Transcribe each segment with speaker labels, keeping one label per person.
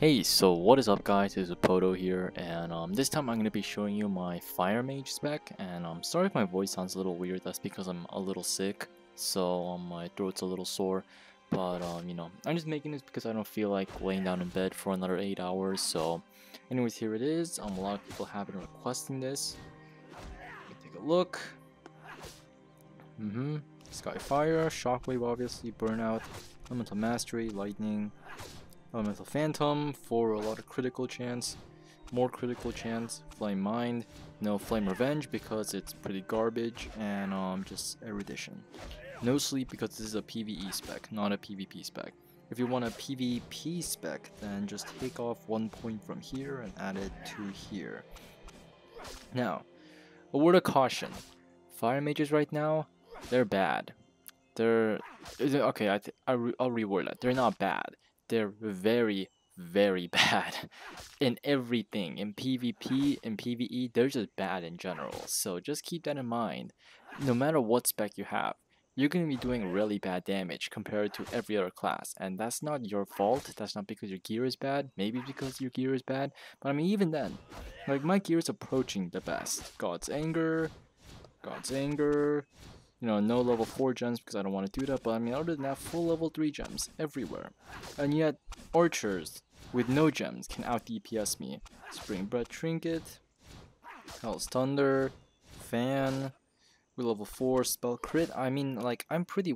Speaker 1: Hey, so what is up guys, this is Pohdoh here, and this time I'm going to be showing you my Fire Mage spec, and sorry if my voice sounds a little weird, that's because I'm a little sick, so my throat's a little sore, but I'm just making this because I don't feel like laying down in bed for another 8 hours, so anyways, here it is. A lot of people have been requesting this. Take a look. Skyfire, Shockwave obviously, Burnout, Elemental Mastery, Lightning, Elemental Phantom for a lot of critical chance, more critical chance, Flame Mind, no Flame Revenge because it's pretty garbage, and just Erudition. No Sleep because this is a PvE spec, not a PvP spec. If you want a PvP spec, then just take off 1 point from here and add it to here. Now, a word of caution. Fire Mages right now, they're bad. I'll reword that. They're not bad. They're very, very bad in everything. In PvP and PvE, they're just bad in general. So just keep that in mind. No matter what spec you have, you're going to be doing really bad damage compared to every other class. And that's not your fault. That's not because your gear is bad. Maybe because your gear is bad. But I mean, even then, like my gear is approaching the best. God's Anger. No level 4 gems because I don't want to do that, but I mean other than that, full level 3 gems everywhere. And yet, archers with no gems can out DPS me. Spring Breath Trinket, Hell's Thunder, Fan, with level 4 spell crit. I mean, like I'm pretty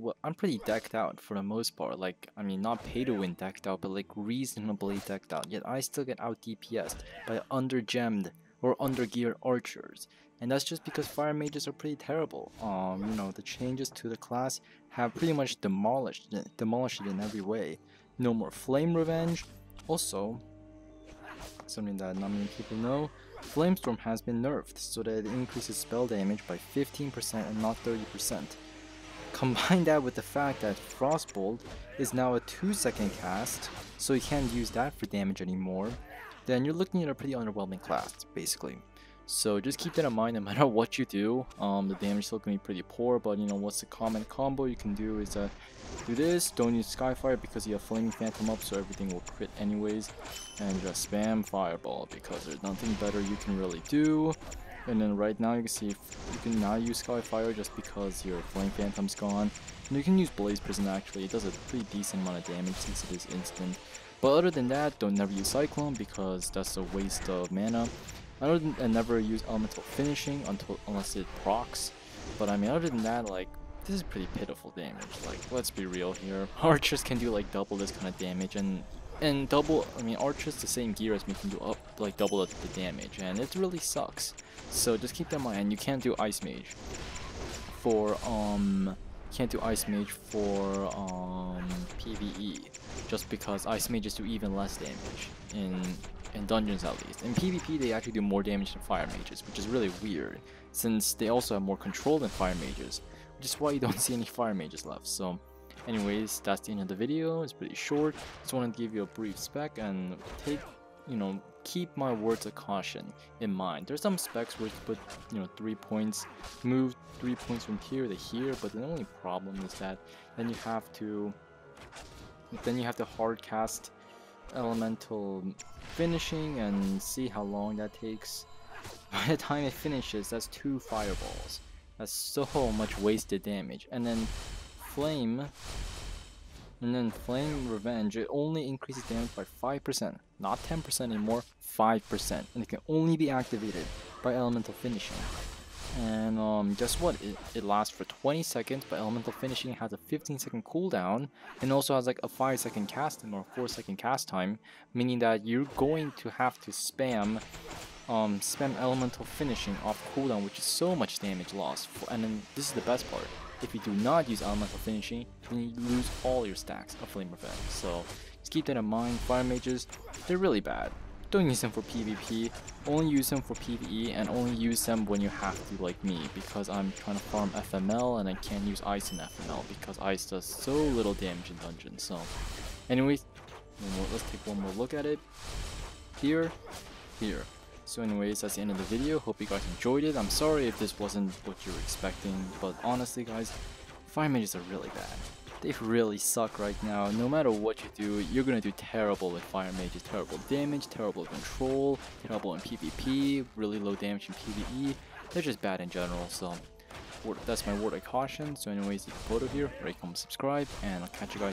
Speaker 1: decked out for the most part. Like I mean, not pay to win decked out, but like reasonably decked out. Yet I still get out DPS'd by under gemmed or under geared archers. And that's just because fire mages are pretty terrible. The changes to the class have pretty much demolished it in every way. No more flame revenge. Also, something that not many people know, Flamestorm has been nerfed so that it increases spell damage by 15% and not 30%. Combine that with the fact that Frostbolt is now a 2-second cast, so you can't use that for damage anymore, then you're looking at a pretty underwhelming class, basically. So just keep that in mind no matter what you do. The damage is still going to be pretty poor, but what's the common combo you can do is do this, don't use Skyfire because you have Flaming Phantom up, so everything will crit anyways, and just spam Fireball because there's nothing better you can really do. And then right now you can see if you can now use Skyfire just because your Flame Phantom's gone. And you can use Blaze Prison actually, it does a pretty decent amount of damage since it is instant. But other than that, don't never use Cyclone because that's a waste of mana. And never use Elemental Finishing unless it procs. But I mean, other than that, like, this is pretty pitiful damage. Like, let's be real here. Archers can do like double this kind of damage, and double. I mean, Archers the same gear as me can do double the damage, and it really sucks. So just keep that in mind. And you can't do Ice Mage for PvE, just because Ice Mages do even less damage in dungeons at least. In PvP they actually do more damage than Fire Mages, which is really weird since they also have more control than Fire Mages, which is why you don't see any Fire Mages left. So anyways, that's the end of the video. It's pretty short. Just wanted to give you a brief spec and keep my words of caution in mind. There's some specs where you put 3 points, move 3 points from here to here, but the only problem is that then you have to hard cast Elemental Finishing and see how long that takes. By the time it finishes, that's 2 fireballs. That's so much wasted damage. And then Flame Revenge, it only increases damage by 5%, not 10% anymore, 5%, and it can only be activated by Elemental Finishing. And guess what? It lasts for 20 seconds, but Elemental Finishing has a 15-second cooldown, and also has like a 5-second cast time or a 4-second cast time, meaning that you're going to have to spam Elemental Finishing off cooldown, which is so much damage lost. And then this is the best part. If you do not use Elemental Finishing, then you lose all your stacks of Flame Revenge. So just keep that in mind. Fire Mages, they're really bad. Don't use them for PvP, only use them for PvE, and only use them when you have to, like me, because I'm trying to farm FML and I can't use Ice in FML because Ice does so little damage in dungeons. So anyways, let's take one more look at it. Here. So anyways, that's the end of the video. Hope you guys enjoyed it. I'm sorry if this wasn't what you were expecting, but honestly guys, Fire Mages are really bad. They really suck right now. No matter what you do, you're gonna do terrible with Fire Mages. Terrible damage, terrible control, terrible in PvP, really low damage in PvE. They're just bad in general, so that's my word of caution. So anyways, this is Pohdoh here. Rate, comment, subscribe, and I'll catch you guys